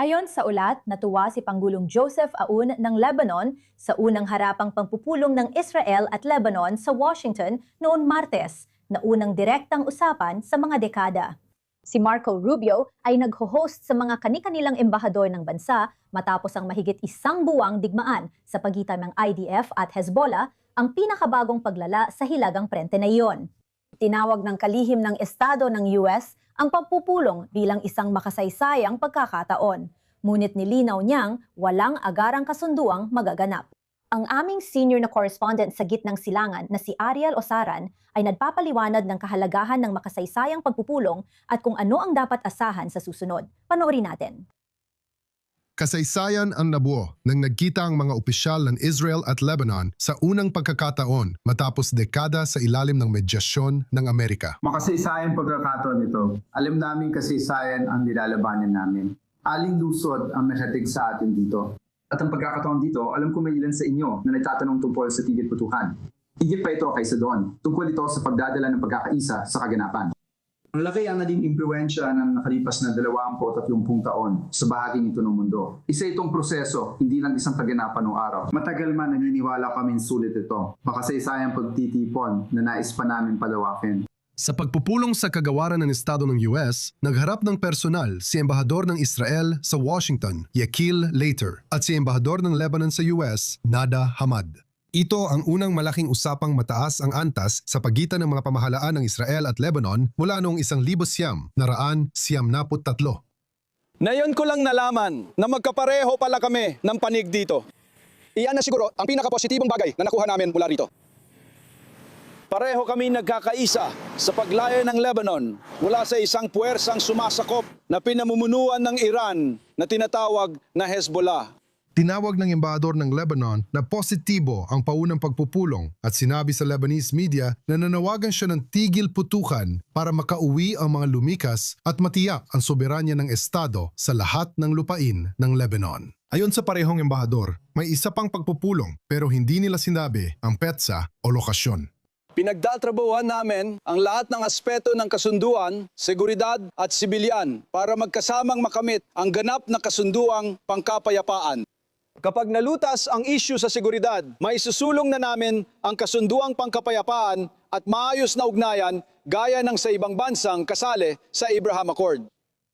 Ayon sa ulat, natuwa si Pangulong Joseph Aoun ng Lebanon sa unang harapang pagpupulong ng Israel at Lebanon sa Washington noong Martes, na unang direktang usapan sa mga dekada. Si Marco Rubio ay nag-host sa mga kani-kanilang embahador ng bansa matapos ang mahigit isang buwang digmaan sa pagitan ng IDF at Hezbollah, ang pinakabagong paglala sa hilagang prente na iyon. Tinawag ng kalihim ng Estado ng US ang pagpupulong bilang isang makasaysayang pagkakataon. Ngunit nilinaw niyang walang agarang kasunduang magaganap. Ang aming senior na correspondent sa Gitnang Silangan na si Ariel Osaran ay nagpapaliwanag ng kahalagahan ng makasaysayang pagpupulong at kung ano ang dapat asahan sa susunod. Panoorin natin. Kasaysayan ang nabuo nang nagkita ang mga opisyal ng Israel at Lebanon sa unang pagkakataon matapos dekada sa ilalim ng medyasyon ng Amerika. Makasaysayang pagkakataon ito. Alam namin kasaysayan ang nilalabanan namin. Aling lusod ang nakatig sa atin dito. At ang pagkakataon dito, alam ko may ilan sa inyo na nagtatanong tungkol sa tigil putukan. Higit pa ito kaysa doon. Tungkol ito sa pagdadala ng pagkakaisa sa kaganapan. Ang laki ang naging impluwensya ng nakalipas na 23 taon sa bahaging ito ng mundo. Isa itong proseso, hindi lang isang kaganapan o araw. Matagal man naniniwala kami sulit ito. Makasaysayang pagtitipon na nais pa namin palawakin. Sa pagpupulong sa kagawaran ng Estado ng US, nagharap ng personal si Embahador ng Israel sa Washington, Yakil Later, at si Embahador ng Lebanon sa US, Nada Hamad. Ito ang unang malaking usapang mataas ang antas sa pagitan ng mga pamahalaan ng Israel at Lebanon mula noong 1993. Ngayon ko lang nalaman na magkapareho pala kami ng panig dito. Iyan na siguro ang pinakapositibong bagay na nakuha namin mula rito. Pareho kami nagkakaisa sa paglaya ng Lebanon mula sa isang puwersang sumasakop na pinamumunuan ng Iran na tinatawag na Hezbollah. Tinawag ng embahador ng Lebanon na positibo ang paunang pagpupulong at sinabi sa Lebanese media na nanawagan siya ng tigil putukan para makauwi ang mga lumikas at matiyak ang soberanya ng Estado sa lahat ng lupain ng Lebanon. Ayon sa parehong embahador, may isa pang pagpupulong pero hindi nila sinabi ang petsa o lokasyon. Pinagdatrabahuan namin ang lahat ng aspeto ng kasunduan, seguridad at sibilyan para magkasamang makamit ang ganap na kasunduang pangkapayapaan. Kapag nalutas ang isyu sa seguridad, maisusulong na namin ang kasunduang pangkapayapaan at maayos na ugnayan gaya ng sa ibang bansang kasali sa Abraham Accord.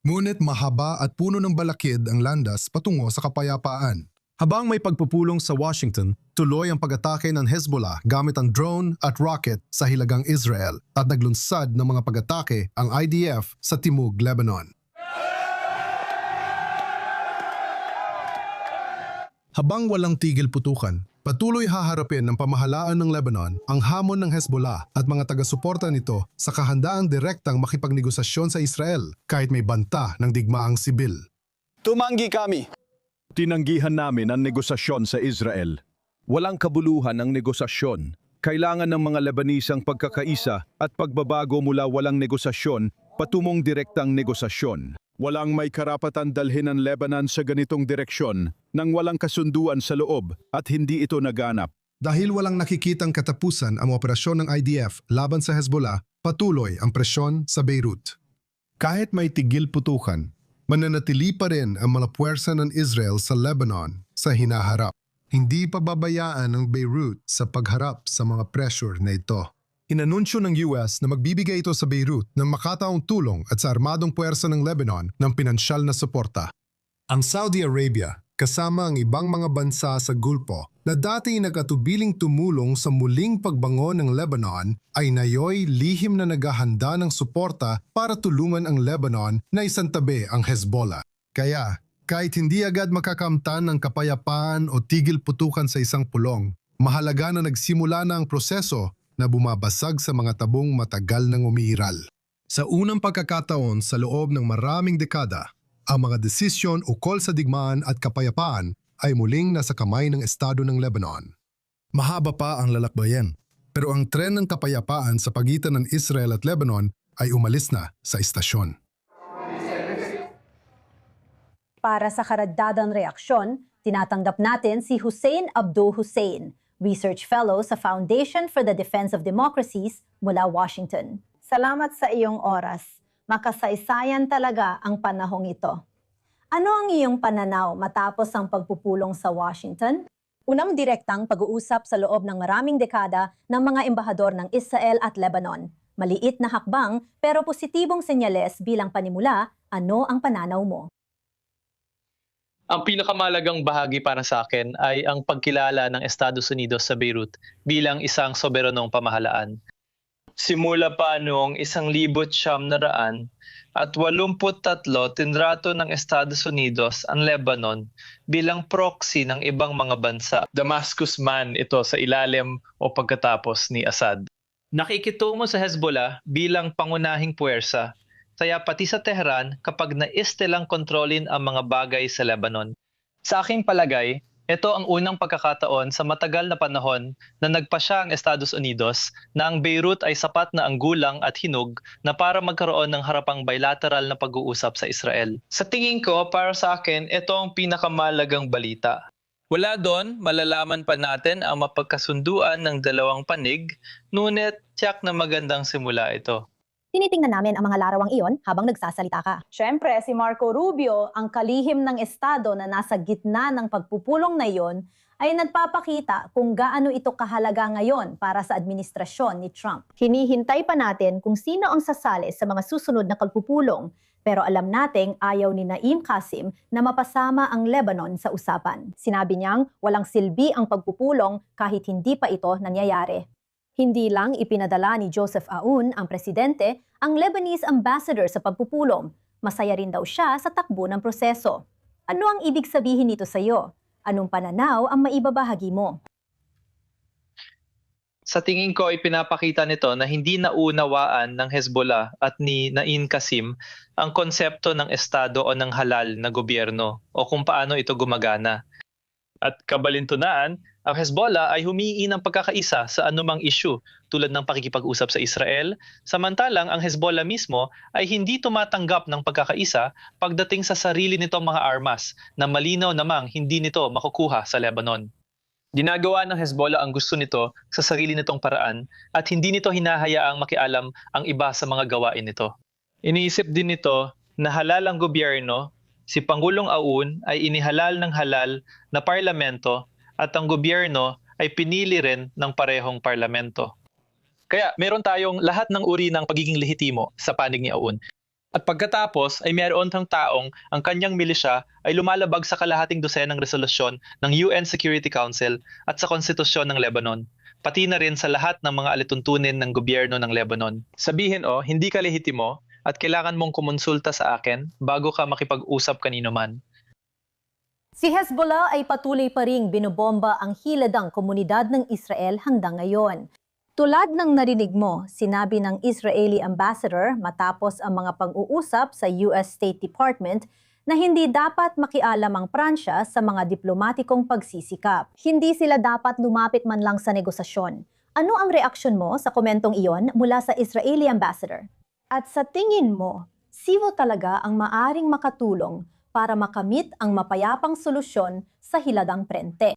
Ngunit mahaba at puno ng balakid ang landas patungo sa kapayapaan. Habang may pagpupulong sa Washington, tuloy ang pag-atake ng Hezbollah gamit ang drone at rocket sa hilagang Israel at naglunsad ng mga pag-atake ang IDF sa Timog, Lebanon. Habang walang tigil putukan, patuloy haharapin ng pamahalaan ng Lebanon ang hamon ng Hezbollah at mga taga-suporta nito sa kahandaang direktang makipagnegosasyon sa Israel kahit may banta ng digmaang sibil. Tumanggi kami. Tinanggihan namin ang negosasyon sa Israel. Walang kabuluhan ang negosasyon. Kailangan ng mga Lebanese ang pagkakaisa at pagbabago mula walang negosasyon patungong direktang negosasyon. Walang may karapatan dalhin ang Lebanon sa ganitong direksyon nang walang kasunduan sa loob at hindi ito naganap. Dahil walang nakikitang katapusan ang operasyon ng IDF laban sa Hezbollah, patuloy ang presyon sa Beirut. Kahit may tigil putukan, mananatili pa rin ang mga puwersa ng Israel sa Lebanon sa hinaharap. Hindi pababayaan ng Beirut sa pagharap sa mga pressure na ito. Inanunsyo ng US na magbibigay ito sa Beirut ng makataong tulong at sa armadong puwersa ng Lebanon ng pinansyal na suporta. Ang Saudi Arabia, kasama ang ibang mga bansa sa Gulpo na dati nagatubiling tumulong sa muling pagbangon ng Lebanon, ay nayoy lihim na naghahanda ng suporta para tulungan ang Lebanon na isantabi ang Hezbollah. Kaya, kahit hindi agad makakamtan ng kapayapaan o tigil putukan sa isang pulong, mahalaga na nagsimula na ang proseso na bumabasag sa mga tabong matagal nang umiiral. Sa unang pagkakataon sa loob ng maraming dekada, ang mga desisyon ukol sa digmaan at kapayapaan ay muling nasa kamay ng Estado ng Lebanon. Mahaba pa ang lalakbayan, pero ang tren ng kapayapaan sa pagitan ng Israel at Lebanon ay umalis na sa istasyon. Para sa karagdagang reaksyon, tinatanggap natin si Hussein Abdo Hussein, Research Fellow sa Foundation for the Defense of Democracies mula Washington. Salamat sa iyong oras. Makasaysayan talaga ang panahong ito. Ano ang iyong pananaw matapos ang pagpupulong sa Washington? Unang direktang pag-uusap sa loob ng maraming dekada ng mga embahador ng Israel at Lebanon. Maliit na hakbang pero positibong senyales bilang panimula, ano ang pananaw mo? Ang pinakamalagang bahagi para sa akin ay ang pagkilala ng Estados Unidos sa Beirut bilang isang soberanong pamahalaan. Simula pa noong 1983 at 83 tinrato ng Estados Unidos ang Lebanon bilang proxy ng ibang mga bansa. Damascus man ito sa ilalim o pagkatapos ni Assad. Nakikitungo sa Hezbollah bilang pangunahing puwersa, kaya pati sa Tehran kapag naistilang kontrolin ang mga bagay sa Lebanon. Sa aking palagay, ito ang unang pagkakataon sa matagal na panahon na nagpasya ang Estados Unidos na ang Beirut ay sapat na anggulang at hinog na para magkaroon ng harapang bilateral na pag-uusap sa Israel. Sa tingin ko, para sa akin, ito ang pinakamalagang balita. Wala doon, malalaman pa natin ang mapagkasunduan ng dalawang panig, ngunit tiyak na magandang simula ito. Tinitingnan namin ang mga larawang iyon habang nagsasalita ka. Siyempre, si Marco Rubio, ang kalihim ng Estado na nasa gitna ng pagpupulong na iyon, ay nagpapakita kung gaano ito kahalaga ngayon para sa administrasyon ni Trump. Hinihintay pa natin kung sino ang sasali sa mga susunod na pagpupulong, pero alam nating ayaw ni Naim Qasim na mapasama ang Lebanon sa usapan. Sinabi niyang walang silbi ang pagpupulong kahit hindi pa ito nangyayari. Hindi lang ipinadala ni Joseph Aoun, ang presidente, ang Lebanese ambassador sa pagpupulong. Masaya rin daw siya sa takbo ng proseso. Ano ang ibig sabihin nito sa iyo? Anong pananaw ang maibabahagi mo? Sa tingin ko, ipinapakita nito na hindi naunawaan ng Hezbollah at ni Naim Qasim ang konsepto ng estado o ng halal na gobyerno o kung paano ito gumagana. At kabalintunaan, ang Hezbollah ay humihingi ng pagkakaisa sa anumang issue tulad ng pakikipag-usap sa Israel, samantalang ang Hezbollah mismo ay hindi tumatanggap ng pagkakaisa pagdating sa sarili nitong mga armas na malinaw namang hindi nito makukuha sa Lebanon. Ginagawa ng Hezbollah ang gusto nito sa sarili nitong paraan at hindi nito hinahayaang makialam ang iba sa mga gawain nito. Iniisip din nito na halal ang gobyerno, si Pangulong Aoun ay inihalal ng halal na parlamento at ang gobyerno ay pinili rin ng parehong parlamento. Kaya meron tayong lahat ng uri ng pagiging lehitimo sa panig ni Aoun. At pagkatapos ay meron tang taong ang kanyang milisya ay lumalabag sa kalahating dosenang resolusyon ng UN Security Council at sa konstitusyon ng Lebanon, pati na rin sa lahat ng mga alituntunin ng gobyerno ng Lebanon. Sabihin hindi ka lehitimo at kailangan mong kumonsulta sa akin bago ka makipag-usap kanino man. Si Hezbollah ay patuloy pa ring binobomba ang hiladang komunidad ng Israel hanggang ngayon. Tulad ng narinig mo, sinabi ng Israeli ambassador matapos ang mga pag-uusap sa US State Department na hindi dapat makialam ang Pransya sa mga diplomatikong pagsisikap. Hindi sila dapat lumapit man lang sa negosasyon. Ano ang reaksyon mo sa komentong iyon mula sa Israeli ambassador? At sa tingin mo, sino talaga ang maaring makatulong para makamit ang mapayapang solusyon sa hiladang prente?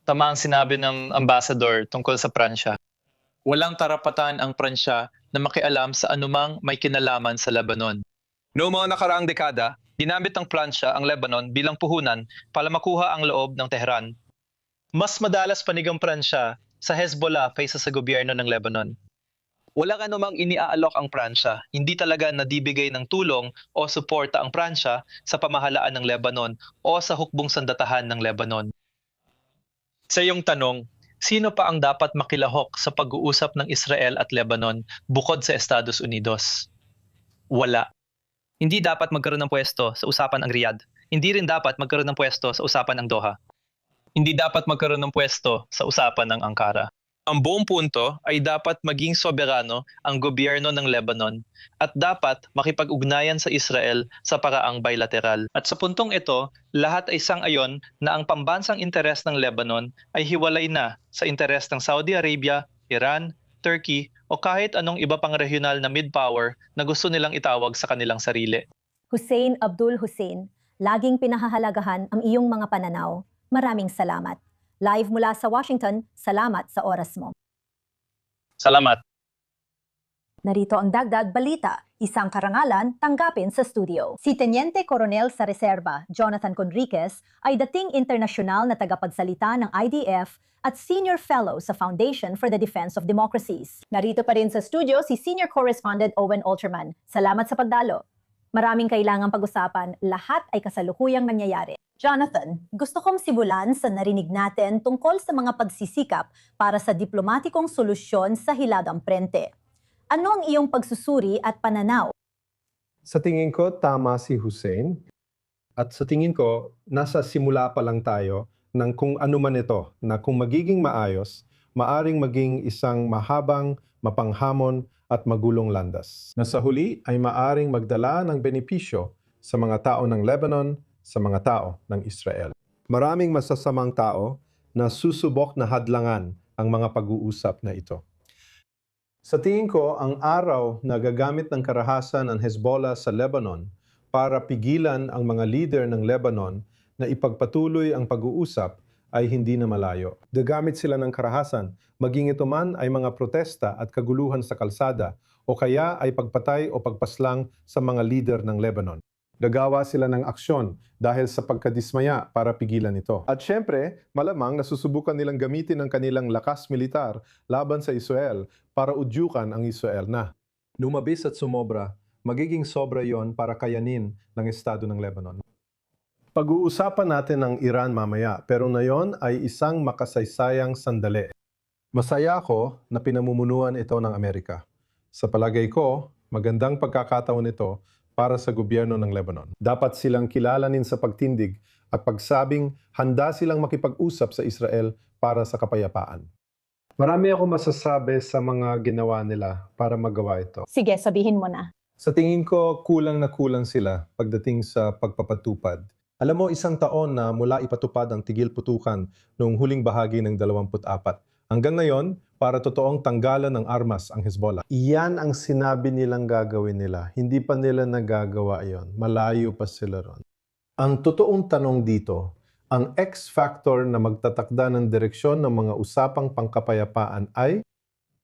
Tama ang sinabi ng ambassador tungkol sa Pransya. Walang karapatan ang Pransya na makialam sa anumang may kinalaman sa Lebanon. Noong mga nakaraang dekada, ginamit ng Pransya ang Lebanon bilang puhunan para makuha ang loob ng Tehran. Mas madalas panig ang Pransya sa Hezbollah kaysa sa gobyerno ng Lebanon. Walang anumang iniaalok ang Pransya, hindi talaga nadibigay ng tulong o suporta ang Pransya sa pamahalaan ng Lebanon o sa hukbong sandatahan ng Lebanon. Sa iyong tanong, sino pa ang dapat makilahok sa pag-uusap ng Israel at Lebanon bukod sa Estados Unidos? Wala. Hindi dapat magkaroon ng pwesto sa usapan ang Riyadh. Hindi rin dapat magkaroon ng pwesto sa usapan ng Doha. Hindi dapat magkaroon ng pwesto sa usapan ng Ankara. Ang buong punto ay dapat maging soberano ang gobyerno ng Lebanon at dapat makipag-ugnayan sa Israel sa paraang bilateral. At sa puntong ito, lahat ay sang-ayon na ang pambansang interes ng Lebanon ay hiwalay na sa interes ng Saudi Arabia, Iran, Turkey o kahit anong iba pang regional na mid-power na gusto nilang itawag sa kanilang sarili. Hussein Abdul Hussein, laging pinahahalagahan ang iyong mga pananaw. Maraming salamat. Live mula sa Washington, salamat sa oras mo. Salamat. Narito ang dagdag balita, isang karangalan tanggapin sa studio. Si Teniente Coronel sa Reserba, Jonathan Conriquez, ay dating internasyonal na tagapagsalita ng IDF at Senior Fellow sa Foundation for the Defense of Democracies. Narito pa rin sa studio si Senior Correspondent Owen Alterman. Salamat sa pagdalo. Maraming kailangang pag-usapan, lahat ay kasalukuyang nangyayari. Jonathan, gusto kong simulan sa narinig natin tungkol sa mga pagsisikap para sa diplomatikong solusyon sa hilagang prente. Ano ang iyong pagsusuri at pananaw? Sa tingin ko, tama si Hussein. At sa tingin ko, nasa simula pa lang tayo ng kung ano man ito, na kung magiging maayos, maaring maging isang mahabang, mapanghamon at magulong landas. Na sa huli ay maaring magdala ng benepisyo sa mga tao ng Lebanon, sa mga tao ng Israel. Maraming masasamang tao na susubok na hadlangan ang mga pag-uusap na ito. Sa tingin ko, ang araw na gagamit ng karahasan ng Hezbollah sa Lebanon para pigilan ang mga leader ng Lebanon na ipagpatuloy ang pag-uusap ay hindi na malayo. Gagamit sila ng karahasan, maging ito man ay mga protesta at kaguluhan sa kalsada o kaya ay pagpatay o pagpaslang sa mga leader ng Lebanon. Gagawa sila ng aksyon dahil sa pagkadismaya para pigilan ito. At syempre, malamang nasusubukan nilang gamitin ang kanilang lakas militar laban sa Israel para udyukan ang Israel na. Lumabis at sumobra, magiging sobra yon para kayanin ng Estado ng Lebanon. Pag-uusapan natin ang Iran mamaya, pero ngayon ay isang makasaysayang sandali. Masaya ako na pinamumunuan ito ng Amerika. Sa palagay ko, magandang pagkakataon ito para sa gobyerno ng Lebanon. Dapat silang kilalanin sa pagtindig at pagsabing handa silang makipag-usap sa Israel para sa kapayapaan. Marami ako masasabi sa mga ginawa nila para magawa ito. Sige, sabihin mo na. Sa tingin ko, kulang na kulang sila pagdating sa pagpapatupad. Alam mo, 1 taon na mula ipatupad ang tigil putukan noong huling bahagi ng 24. Hanggang ngayon, para totoong tanggalan ng armas ang Hezbollah. Iyan ang sinabi nilang gagawin nila. Hindi pa nila nagagawa iyon. Malayo pa sila ron. Ang totoong tanong dito, ang X-factor na magtatakda ng direksyon ng mga usapang pangkapayapaan ay,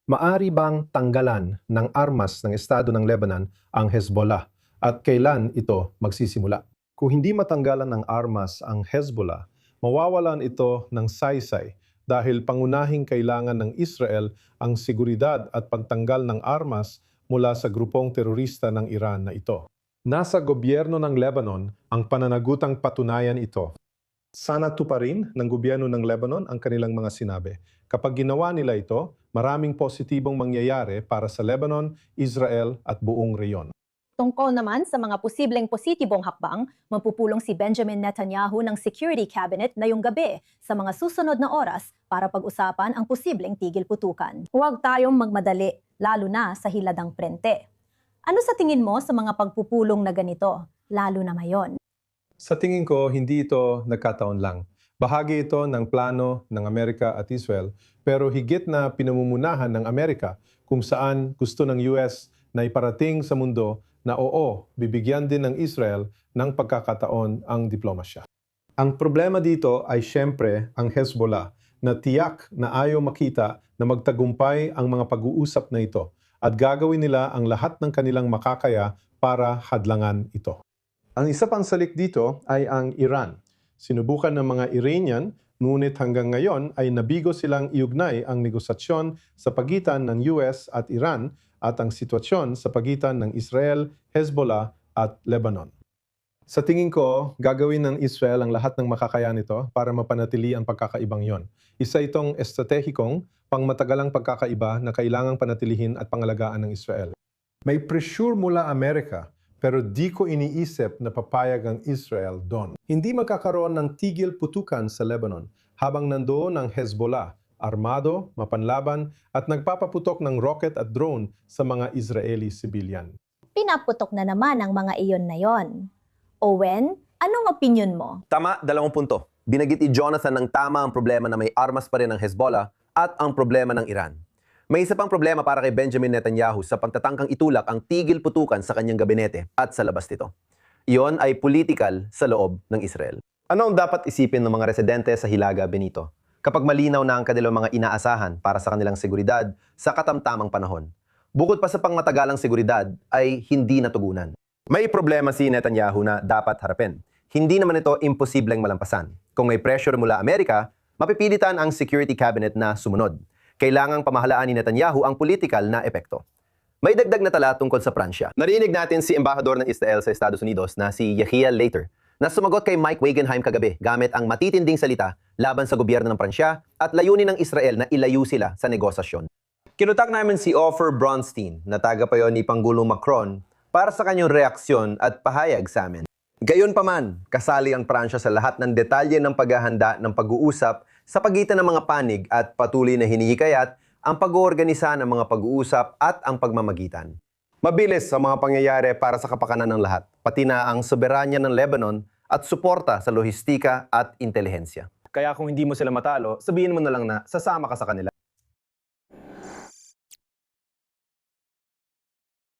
maari bang tanggalan ng armas ng Estado ng Lebanon ang Hezbollah at kailan ito magsisimula? Kung hindi matanggalan ng armas ang Hezbollah, mawawalan ito ng saysay dahil pangunahing kailangan ng Israel ang seguridad at pagtanggal ng armas mula sa grupong terorista ng Iran na ito. Nasa gobyerno ng Lebanon ang pananagutang patunayan ito. Sana tuparin ng gobyerno ng Lebanon ang kanilang mga sinabi. Kapag ginawa nila ito, maraming positibong mangyayari para sa Lebanon, Israel at buong reyon. Tungkol naman sa mga posibleng positibong hakbang, mapupulong si Benjamin Netanyahu ng Security Cabinet na yung gabi sa mga susunod na oras para pag-usapan ang posibleng tigil putukan. Huwag tayong magmadali, lalo na sa hiladang prente. Ano sa tingin mo sa mga pagpupulong na ganito, lalo na ngayon? Sa tingin ko, hindi ito nagkataon lang. Bahagi ito ng plano ng Amerika at Israel, pero higit na pinamumunahan ng Amerika kung saan gusto ng US na iparating sa mundo na oo, bibigyan din ng Israel ng pagkakataon ang diplomasya. Ang problema dito ay siyempre ang Hezbollah na tiyak na ayaw makita na magtagumpay ang mga pag-uusap na ito at gagawin nila ang lahat ng kanilang makakaya para hadlangan ito. Ang isa pang salik dito ay ang Iran. Sinubukan ng mga Iranian, ngunit hanggang ngayon ay nabigo silang iugnay ang negosasyon sa pagitan ng US at Iran at ang sitwasyon sa pagitan ng Israel, Hezbollah at Lebanon. Sa tingin ko, gagawin ng Israel ang lahat ng makakaya nito para mapanatili ang pagkakaibang yon. Isa itong estratehikong, pangmatagalang pagkakaiba na kailangang panatilihin at pangalagaan ng Israel. May pressure mula Amerika, pero di ko iniisip na papayag ang Israel doon. Hindi magkakaroon ng tigil putukan sa Lebanon habang nandoon ang Hezbollah, armado, mapanlaban at nagpapaputok ng rocket at drone sa mga Israeli civilian. Pinaputok na naman ang mga iyon na yon. Owen, anong opinion mo? Tama, 2 punto. Binagit ni Jonathan ng tama ang problema na may armas pa rin ng Hezbollah at ang problema ng Iran. May isa pang problema para kay Benjamin Netanyahu sa pagtatangkang itulak ang tigil putukan sa kanyang gabinete at sa labas nito. Iyon ay political sa loob ng Israel. Ano ang dapat isipin ng mga residente sa Hilaga, Benito, kapag malinaw na ang kanilang mga inaasahan para sa kanilang seguridad sa katamtamang panahon? bukod pa sa pangmatagalang seguridad, ay hindi natugunan. May problema si Netanyahu na dapat harapin. Hindi naman ito imposibleng malampasan. Kung may pressure mula Amerika, mapipilitan ang Security Cabinet na sumunod. Kailangang pamahalaan ni Netanyahu ang political na epekto. May dagdag na tala tungkol sa Pransya. Narinig natin si Embahador ng Israel sa Estados Unidos na si Yehiel Later na sumagot kay Mike Wagenheim kagabi gamit ang matitinding salita laban sa gobyerno ng Pransya at layunin ng Israel na ilayo sila sa negosasyon. Kinutak namin si Ofer Bronstein na tagapayo ni Pangulong Macron para sa kanyang reaksyon at pahayag sa amin. Gayunpaman, kasali ang Pransya sa lahat ng detalye ng paghahanda ng pag-uusap sa pagitan ng mga panig at patuloy na hinihikayat ang pag-oorganisa ng mga pag-uusap at ang pagmamagitan. Mabilis sa mga pangyayari para sa kapakanan ng lahat, pati na ang soberanya ng Lebanon at suporta sa lohistika at intelihensya. Kaya kung hindi mo sila matalo, sabihin mo na lang na sasama ka sa kanila.